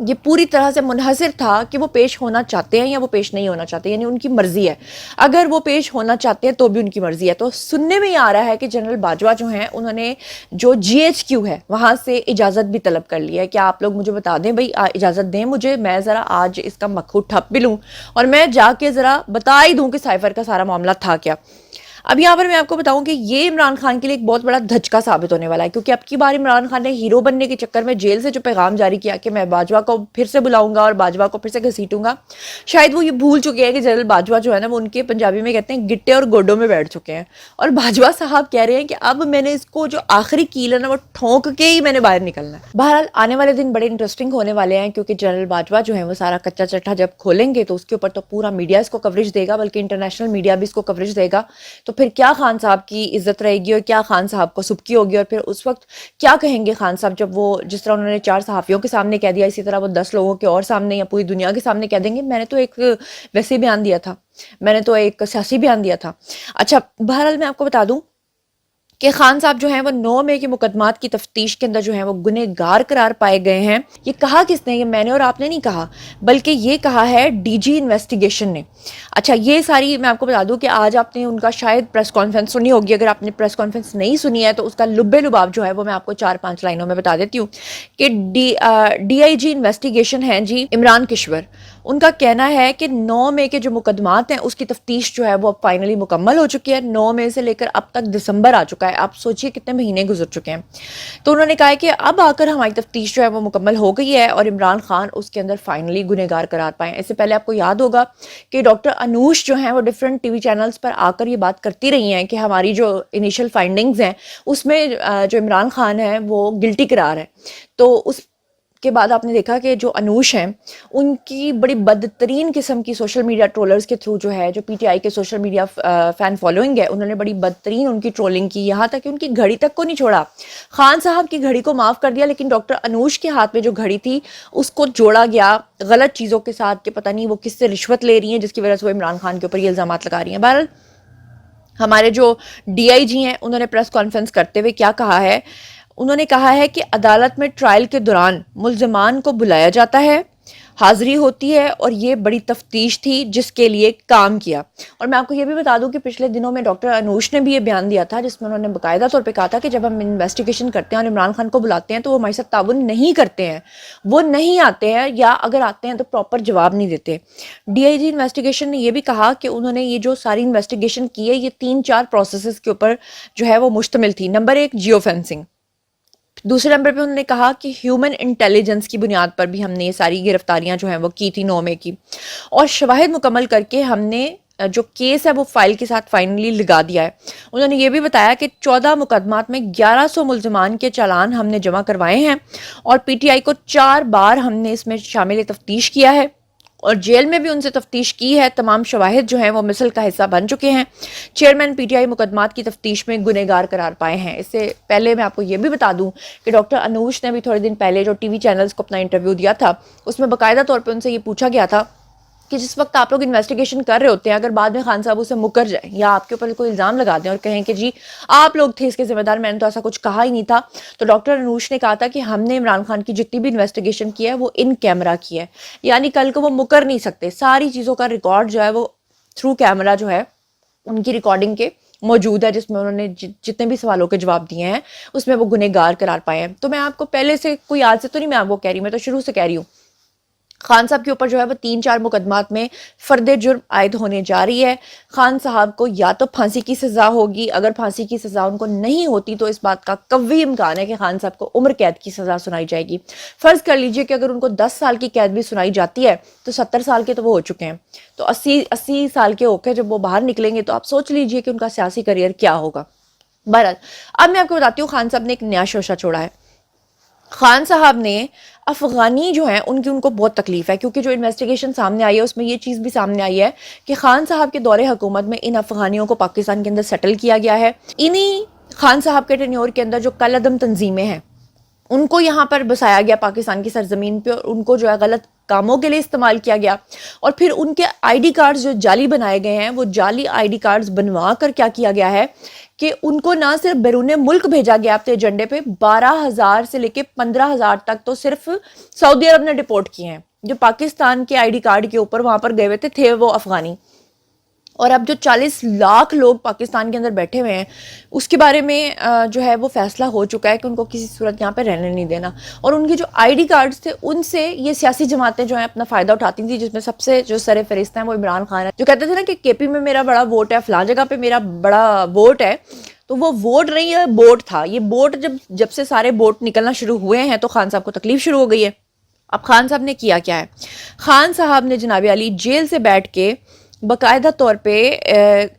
یہ پوری طرح سے منحصر تھا کہ وہ پیش ہونا چاہتے ہیں یا وہ پیش نہیں ہونا چاہتے، یعنی ان کی مرضی ہے. اگر وہ پیش ہونا چاہتے ہیں تو بھی ان کی مرضی ہے. تو سننے میں یہ آ رہا ہے کہ جنرل باجوہ جو ہیں انہوں نے جو GHQ ہے وہاں سے اجازت بھی طلب کر لی ہے. کیا آپ لوگ مجھے بتا دیں بھائی، اجازت دیں مجھے، میں ذرا آج اس کا مکھو ٹھپ بھی لوں اور میں جا کے ذرا بتا ہی دوں کہ سائفر کا سارا معاملہ تھا کیا. اب یہاں پر میں آپ کو بتاؤں کہ یہ عمران خان کے لیے ایک بہت بڑا دھچکا ثابت ہونے والا ہے، کیونکہ اب کی بار عمران خان نے ہیرو بننے کے چکر میں جیل سے جو پیغام جاری کیا کہ میں باجوہ کو پھر سے بلاؤں گا اور باجوہ کو پھر سے گھسیٹوں گا، شاید وہ یہ بھول چکے ہیں کہ جنرل باجوہ جو ہے نا وہ ان کے پنجابی میں کہتے ہیں گٹے اور گوڈوں میں بیٹھ چکے ہیں. اور باجوہ صاحب کہہ رہے ہیں کہ اب میں نے اس کو جو آخری کیل ہے نا وہ ٹھونک کے ہی میں نے باہر نکلنا ہے. بہرحال آنے والے دن بڑے انٹرسٹنگ ہونے والے ہیں، کیونکہ جنرل باجوہ جو ہے وہ سارا کچا چٹھا جب کھولیں گے تو اس کے اوپر تو پورا میڈیا اس کو کوریج دے گا، بلکہ انٹرنیشنل میڈیا بھی اس کو کوریج دے گا. تو پھر کیا خان صاحب کی عزت رہے گی اور کیا خان صاحب کو سبکی ہوگی، اور پھر اس وقت کیا کہیں گے خان صاحب جب وہ جس طرح انہوں نے 4 صحافیوں کے سامنے کہہ دیا، اسی طرح وہ 10 لوگوں کے اور سامنے یا پوری دنیا کے سامنے کہہ دیں گے میں نے تو ایک ویسے بیان دیا تھا، میں نے تو ایک سیاسی بیان دیا تھا. اچھا بہرحال میں آپ کو بتا دوں کہ خان صاحب جو ہیں وہ 9 مئی کے مقدمات کی تفتیش کے اندر جو ہیں وہ گنہگار قرار پائے گئے ہیں. یہ کہا کس نے؟ یہ میں نے اور آپ نے نہیں کہا، بلکہ یہ کہا ہے DG انویسٹیگیشن نے. اچھا یہ ساری میں آپ کو بتا دوں کہ آج آپ نے ان کا شاید پریس کانفرنس سنی ہوگی. اگر آپ نے پریس کانفرنس نہیں سنی ہے تو اس کا لبے لباب جو ہے وہ میں آپ کو 4-5 لائنوں میں بتا دیتی ہوں کہ DIG انویسٹیگیشن ہیں جی عمران کشور. ان کا کہنا ہے کہ 9 مئی کے جو مقدمات ہیں اس کی تفتیش جو ہے وہ اب فائنلی مکمل ہو چکی ہے. 9 مئی سے لے کر اب تک دسمبر آ چکا ہے، آپ سوچئے کتنے مہینے گزر چکے ہیں. تو انہوں نے کہا ہے کہ اب آ کر ہماری تفتیش جو ہے وہ مکمل ہو گئی ہے اور عمران خان اس کے اندر فائنلی گنہگار قرار پائے. اس سے پہلے آپ کو یاد ہوگا کہ ڈاکٹر انوش جو ہیں وہ ڈیفرنٹ TV چینلز پر آ کر یہ بات کرتی رہی ہیں کہ ہماری جو انیشل فائنڈنگز ہیں اس میں جو عمران خان ہے وہ گلٹی قرار ہے. تو اس کے بعد آپ نے دیکھا کہ جو انوش ہیں ان کی بڑی بدترین قسم کی سوشل میڈیا ٹرولرز کے تھرو جو ہے جو PTI کے سوشل میڈیا فین فالوئنگ ہے انہوں نے بڑی بدترین ان کی ٹرولنگ کی، یہاں تک کہ ان کی گھڑی تک کو نہیں چھوڑا. خان صاحب کی گھڑی کو معاف کر دیا لیکن ڈاکٹر انوش کے ہاتھ میں جو گھڑی تھی اس کو جوڑا گیا غلط چیزوں کے ساتھ کہ پتہ نہیں وہ کس سے رشوت لے رہی ہیں جس کی وجہ سے وہ عمران خان کے اوپر یہ الزامات لگا رہی ہیں. بہرحال ہمارے جو DIG ہیں انہوں نے پریس کانفرنس کرتے ہوئے کیا کہا ہے؟ انہوں نے کہا ہے کہ عدالت میں ٹرائل کے دوران ملزمان کو بلایا جاتا ہے، حاضری ہوتی ہے اور یہ بڑی تفتیش تھی جس کے لیے کام کیا. اور میں آپ کو یہ بھی بتا دوں کہ پچھلے دنوں میں ڈاکٹر انوش نے بھی یہ بیان دیا تھا جس میں انہوں نے باقاعدہ طور پہ کہا تھا کہ جب ہم انویسٹیگیشن کرتے ہیں اور عمران خان کو بلاتے ہیں تو وہ ہمارے ساتھ تعاون نہیں کرتے ہیں، وہ نہیں آتے ہیں یا اگر آتے ہیں تو پراپر جواب نہیں دیتے. DIG انویسٹیگیشن نے یہ بھی کہا کہ انہوں نے یہ جو ساری انویسٹیگیشن کی ہے یہ 3-4 پروسیسز کے اوپر جو ہے وہ مشتمل تھی. نمبر 1 جیو فینسنگ، دوسرے نمبر پہ انہوں نے کہا کہ ہیومن انٹیلیجنس کی بنیاد پر بھی ہم نے یہ ساری گرفتاریاں جو ہیں وہ کی تھی 9 مئی کی، اور شواہد مکمل کر کے ہم نے جو کیس ہے وہ فائل کے ساتھ فائنلی لگا دیا ہے. انہوں نے یہ بھی بتایا کہ 14 مقدمات میں 1100 ملزمان کے چالان ہم نے جمع کروائے ہیں اور PTI کو 4 بار ہم نے اس میں شامل تفتیش کیا ہے اور جیل میں بھی ان سے تفتیش کی ہے. تمام شواہد جو ہیں وہ مثل کا حصہ بن چکے ہیں. چیئرمین PTI مقدمات کی تفتیش میں گنہگار قرار پائے ہیں. اس سے پہلے میں آپ کو یہ بھی بتا دوں کہ ڈاکٹر انوش نے بھی تھوڑے دن پہلے جو TV چینلز کو اپنا انٹرویو دیا تھا اس میں باقاعدہ طور پہ ان سے یہ پوچھا گیا تھا کہ جس وقت آپ لوگ انویسٹیگیشن کر رہے ہوتے ہیں اگر بعد میں خان صاحب اسے مکر جائیں یا آپ کے اوپر کوئی الزام لگا دیں اور کہیں کہ جی آپ لوگ تھے اس کے ذمہ دار، میں نے تو ایسا کچھ کہا ہی نہیں تھا، تو ڈاکٹر انوش نے کہا تھا کہ ہم نے عمران خان کی جتنی بھی انویسٹیگیشن کی ہے وہ ان کیمرہ کی ہے، یعنی کل کو وہ مکر نہیں سکتے. ساری چیزوں کا ریکارڈ جو ہے وہ تھرو کیمرہ جو ہے ان کی ریکارڈنگ کے موجود ہے جس میں انہوں نے جتنے بھی سوالوں کے جواب دیے ہیں اس میں وہ گنہگار قرار پائے ہیں. تو میں آپ کو پہلے سے کوئی آج سے تو نہیں میں آپ کو کہہ رہی، میں تو شروع سے کہہ رہی ہوں خان صاحب کے اوپر جو ہے وہ 3-4 مقدمات میں فرد جرم عائد ہونے جا رہی ہے. خان صاحب کو یا تو پھانسی کی سزا ہوگی، اگر پھانسی کی سزا ان کو نہیں ہوتی تو اس بات کا قوی امکان ہے کہ خان صاحب کو عمر قید کی سزا سنائی جائے گی. فرض کر لیجئے کہ اگر ان کو 10 سال کی قید بھی سنائی جاتی ہے تو 70 سال کے تو وہ ہو چکے ہیں، تو 80 سال کے ہو کے جب وہ باہر نکلیں گے تو آپ سوچ لیجئے کہ ان کا سیاسی کریئر کیا ہوگا. بہرحال اب میں آپ کو بتاتی ہوں خان صاحب نے ایک نیا شوشہ چھوڑا ہے. خان صاحب نے افغانی جو ہیں ان کو بہت تکلیف ہے، کیونکہ جو انویسٹیگیشن سامنے آئی ہے اس میں یہ چیز بھی سامنے آئی ہے کہ خان صاحب کے دور حکومت میں ان افغانیوں کو پاکستان کے اندر سیٹل کیا گیا ہے. انہی خان صاحب کے ٹینیور کے اندر جو کل عدم تنظیمیں ہیں ان کو یہاں پر بسایا گیا پاکستان کی سرزمین پہ اور ان کو جو ہے غلط کاموں کے لیے استعمال کیا گیا، اور پھر ان کے ID کارڈز جو جعلی بنائے گئے ہیں وہ جعلی ID کارڈز بنوا کر کیا کیا گیا ہے کہ ان کو نہ صرف بیرون ملک بھیجا گیا اپنے ایجنڈے پہ، 12,000 سے لے کے 15,000 تک تو صرف سعودی عرب نے ڈپورٹ کیے ہیں. جو پاکستان کے آئی ڈی کارڈ کے اوپر وہاں پر گئے ہوئے تھے وہ افغانی. اور اب جو 40 لاکھ لوگ پاکستان کے اندر بیٹھے ہوئے ہیں اس کے بارے میں جو ہے وہ فیصلہ ہو چکا ہے کہ ان کو کسی صورت یہاں پہ رہنے نہیں دینا. اور ان کے جو آئی ڈی کارڈز تھے ان سے یہ سیاسی جماعتیں جو ہیں اپنا فائدہ اٹھاتی تھیں، جس میں سب سے جو سر فہرست ہیں وہ عمران خان ہے، جو کہتے تھے نا کہ کے پی میں میرا بڑا ووٹ ہے، فلاں جگہ پہ میرا بڑا ووٹ ہے. تو وہ ووٹ نہیں ہے، بوٹ تھا. یہ بوٹ جب سے سارے بوٹ نکلنا شروع ہوئے ہیں تو خان صاحب کو تکلیف شروع ہو گئی ہے. اب خان صاحب نے کیا ہے؟ خان صاحب نے جناب علی جیل سے بیٹھ کے باقاعدہ طور پہ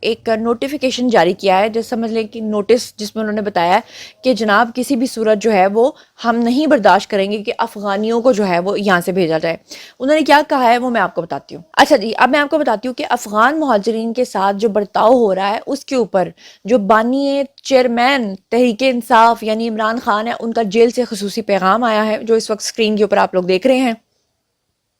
ایک نوٹیفیکیشن جاری کیا ہے، جیسے سمجھ لیں کہ نوٹس، جس میں انہوں نے بتایا کہ جناب کسی بھی صورت جو ہے وہ ہم نہیں برداشت کریں گے کہ افغانیوں کو جو ہے وہ یہاں سے بھیجا جائے. انہوں نے کیا کہا ہے وہ میں آپ کو بتاتی ہوں. اچھا جی، اب میں آپ کو بتاتی ہوں کہ افغان مہاجرین کے ساتھ جو برتاؤ ہو رہا ہے اس کے اوپر جو بانی چیئرمین تحریک انصاف یعنی عمران خان ہے، ان کا جیل سے خصوصی پیغام آیا ہے جو اس وقت اسکرین کے اوپر آپ لوگ دیکھ رہے ہیں.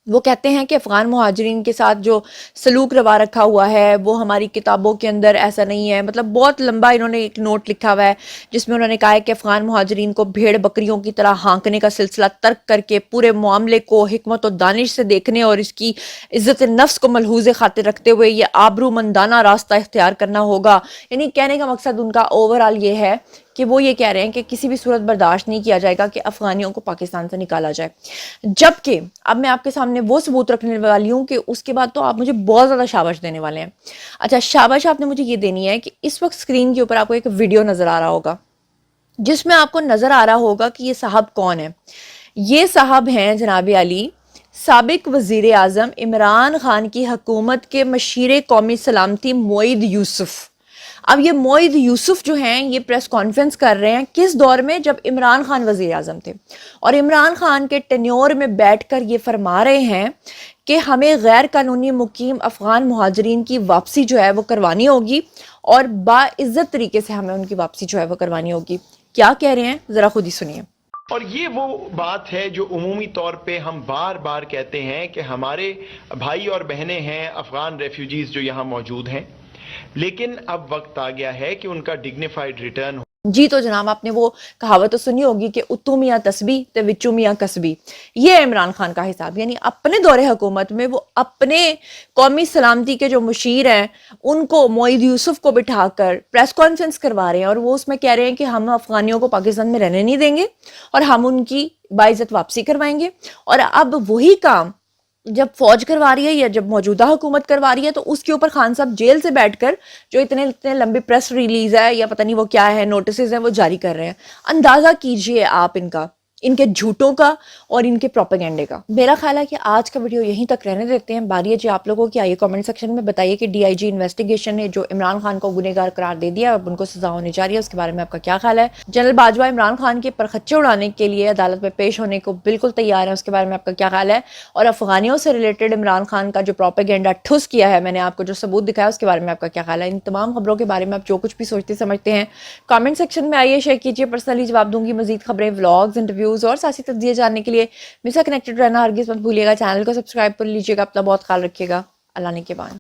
وہ کہتے ہیں کہ افغان مہاجرین کے ساتھ جو سلوک روا رکھا ہوا ہے وہ ہماری کتابوں کے اندر ایسا نہیں ہے. مطلب بہت لمبا انہوں نے ایک نوٹ لکھا ہوا ہے جس میں انہوں نے کہا ہے کہ افغان مہاجرین کو بھیڑ بکریوں کی طرح ہانکنے کا سلسلہ ترک کر کے پورے معاملے کو حکمت و دانش سے دیکھنے اور اس کی عزت نفس کو ملحوظ خاطر رکھتے ہوئے یہ آبرو مندانہ راستہ اختیار کرنا ہوگا. یعنی کہنے کا مقصد ان کا اوورآل یہ ہے کہ وہ یہ کہہ رہے ہیں کہ کسی بھی صورت برداشت نہیں کیا جائے گا کہ افغانیوں کو پاکستان سے نکالا جائے. جبکہ اب میں آپ کے سامنے وہ ثبوت رکھنے والی ہوں کہ اس کے بعد تو آپ مجھے بہت زیادہ شاباش دینے والے ہیں. اچھا، شاباش آپ نے مجھے یہ دینی ہے کہ اس وقت اسکرین کے اوپر آپ کو ایک ویڈیو نظر آ رہا ہوگا جس میں آپ کو نظر آ رہا ہوگا کہ یہ صاحب کون ہے. یہ صاحب ہیں جناب علی سابق وزیر اعظم عمران خان کی حکومت کے مشیر قومی سلامتی معید یوسف. اب یہ معید یوسف جو ہیں یہ پریس کانفرنس کر رہے ہیں کس دور میں؟ جب عمران خان وزیر اعظم تھے، اور عمران خان کے ٹینیور میں بیٹھ کر یہ فرما رہے ہیں کہ ہمیں غیر قانونی مقیم افغان مہاجرین کی واپسی جو ہے وہ کروانی ہوگی اور باعزت طریقے سے ہمیں ان کی واپسی جو ہے وہ کروانی ہوگی. کیا کہہ رہے ہیں ذرا خود ہی سنیے. اور یہ وہ بات ہے جو عمومی طور پہ ہم بار بار کہتے ہیں کہ ہمارے بھائی اور بہنیں ہیں افغان ریفیوجیز جو یہاں موجود ہیں، لیکن اب وقت آ گیا ہے کہ ان کا ڈگنیفائڈ ریٹرن ہو. جی تو جناب آپ نے وہ کہاوت تو سنی ہوگی کہ اتو میاں تسبی تے وچو میاں کسبی. یہ عمران خان کا حساب، یعنی اپنے دور حکومت میں وہ اپنے قومی سلامتی کے جو مشیر ہیں ان کو معید یوسف کو بٹھا کر پریس کانفرنس کروا رہے ہیں اور وہ اس میں کہہ رہے ہیں کہ ہم افغانیوں کو پاکستان میں رہنے نہیں دیں گے اور ہم ان کی باعزت واپسی کروائیں گے. اور اب وہی کام جب فوج کروا رہی ہے یا جب موجودہ حکومت کروا رہی ہے تو اس کے اوپر خان صاحب جیل سے بیٹھ کر جو اتنے لمبی پریس ریلیز ہے یا پتہ نہیں وہ کیا ہے نوٹسز ہیں وہ جاری کر رہے ہیں. اندازہ کیجئے آپ ان کے جھوٹوں کا اور ان کے پروپیگنڈے کا. میرا خیال ہے کہ آج کا ویڈیو یہیں تک رہنے دیتے ہیں. باری ہے جی آپ لوگوں کی. آئیے کامنٹ سیکشن میں بتائیے کہ ڈی آئی جی انویسٹیگیشن نے جو عمران خان کو گنہگار قرار دے دیا اب ان کو سزا ہونے جا رہی ہے، اس کے بارے میں آپ کا کیا خیال ہے؟ جنرل باجوہ عمران خان کے پرخچے اڑانے کے لیے عدالت میں پیش ہونے کو بالکل تیار ہیں، اس کے بارے میں آپ کا کیا خیال ہے؟ اور افغانیوں سے ریلیٹڈ عمران خان کا جو پروپیگنڈا ٹھس کیا ہے میں نے آپ کو جو ثبوت دکھایا اس کے بارے میں آپ کا کیا خیال ہے؟ ان تمام خبروں کے بارے میں آپ جو کچھ بھی سوچتے سمجھتے ہیں کامنٹ سیکشن میں آئیے، شیئر کیجیے. پرسنلی جواب دوں گی. مزید خبریں، ولاگز، انٹرویوز اور سیاسی تجزیے جاننے کے لیے مجھ سے کنیکٹڈ رہنا ہرگز مت بھولیے گا. چینل کو سبسکرائب کر لیجیے گا. اپنا بہت خیال رکھیے گا. اللہ نے کے بان.